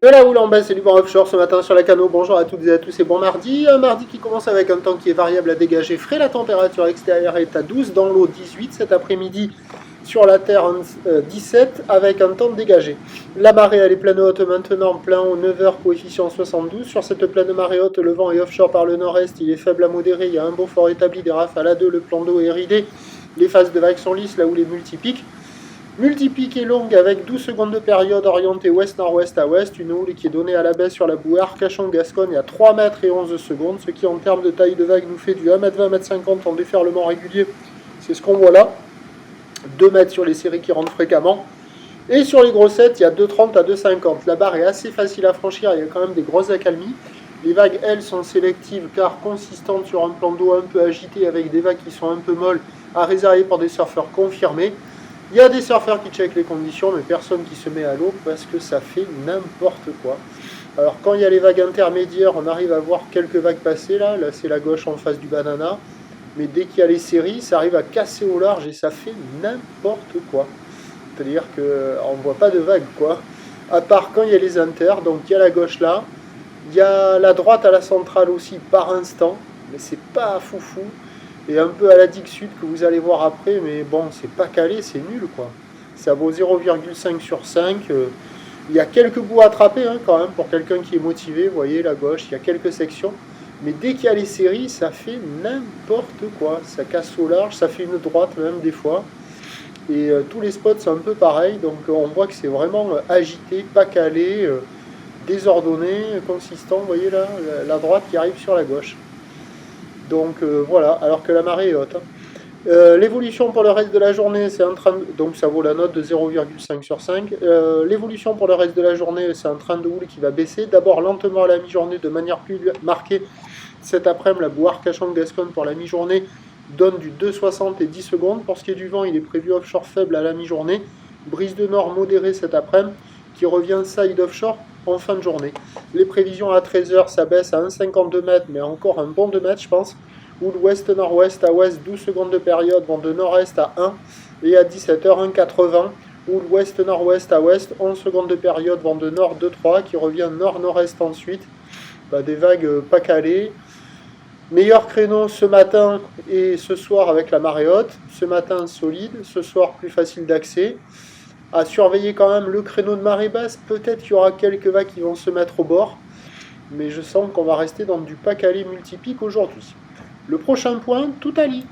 De la houle en baisse, c'est du vent offshore ce matin sur la canot. Bonjour à toutes et à tous et bon mardi. Un mardi qui commence avec un temps qui est variable à dégager frais. La température extérieure est à 12, dans l'eau 18. Cet après-midi sur la terre 17 avec un temps dégagé. La marée elle est pleine haute maintenant, plein haut 9h, coefficient 72. Sur cette pleine marée haute, le vent est offshore par le nord-est, il est faible à modéré. Il y a un beau fort établi, des rafales à 2, le plan d'eau est ridé. Les phases de vagues sont lisses là où les multipiques. Multipique est longue avec 12 secondes de période orientée ouest-nord-ouest à ouest, une houle qui est donnée à la baisse sur la bouée Arcachon-Gascogne à 3 mètres et 11 secondes, ce qui en termes de taille de vague nous fait du 1m20, 1m50 en déferlement régulier, c'est ce qu'on voit là, 2 mètres sur les séries qui rentrent fréquemment, et sur les grossettes il y a 2,30 à 2,50, la barre est assez facile à franchir, il y a quand même des grosses accalmies, les vagues elles sont sélectives car consistantes sur un plan d'eau un peu agité avec des vagues qui sont un peu molles à réserver pour des surfeurs confirmés. Il y a des surfeurs qui checkent les conditions, mais personne qui se met à l'eau parce que ça fait n'importe quoi. Alors quand il y a les vagues intermédiaires, on arrive à voir quelques vagues passer là c'est la gauche en face du banana. Mais dès qu'il y a les séries, ça arrive à casser au large et ça fait n'importe quoi. C'est-à-dire qu'on ne voit pas de vagues quoi. À part quand il y a les inters, donc il y a la gauche là, il y a la droite à la centrale aussi par instant, mais c'est pas foufou. Et un peu à la digue sud que vous allez voir après, mais bon, c'est pas calé, c'est nul quoi. Ça vaut 0,5 sur 5. Il y a quelques bouts à attraper hein, quand même pour quelqu'un qui est motivé. Vous voyez, la gauche, il y a quelques sections. Mais dès qu'il y a les séries, ça fait n'importe quoi. Ça casse au large, ça fait une droite même des fois. Et tous les spots sont un peu pareils. Donc on voit que c'est vraiment agité, pas calé, désordonné, consistant. Vous voyez là, la droite qui arrive sur la gauche. Donc voilà, alors que la marée est haute. L'évolution pour le reste de la journée, c'est un train de... Donc ça vaut la note de 0,5 sur 5. L'évolution pour le reste de la journée, c'est un train de houle qui va baisser. D'abord lentement à la mi-journée, de manière plus marquée. Cet après-midi, la boue Arcachon-Gascogne pour la mi-journée donne du 2,60 et 10 secondes. Pour ce qui est du vent, il est prévu offshore faible à la mi-journée. Brise de nord modérée cet après-midi, qui revient side offshore en fin de journée. Les prévisions à 13h, ça baisse à 1,52 mètres, mais encore un bon 2 mètres, je pense. Ou l'ouest-nord-ouest à ouest, 12 secondes de période vont de nord-est à 1. Et à 17h, 1,80. Ou l'ouest-nord-ouest à ouest, 11 secondes de période vont de nord 2,3, qui revient nord-nord-est ensuite. Des vagues pas calées. Meilleur créneau ce matin et ce soir avec la marée haute. Ce matin solide, ce soir plus facile d'accès. À surveiller quand même le créneau de marée basse. Peut-être qu'il y aura quelques vagues qui vont se mettre au bord. Mais je sens qu'on va rester dans du pas calé multipique aujourd'hui. Le prochain point, tout à lit.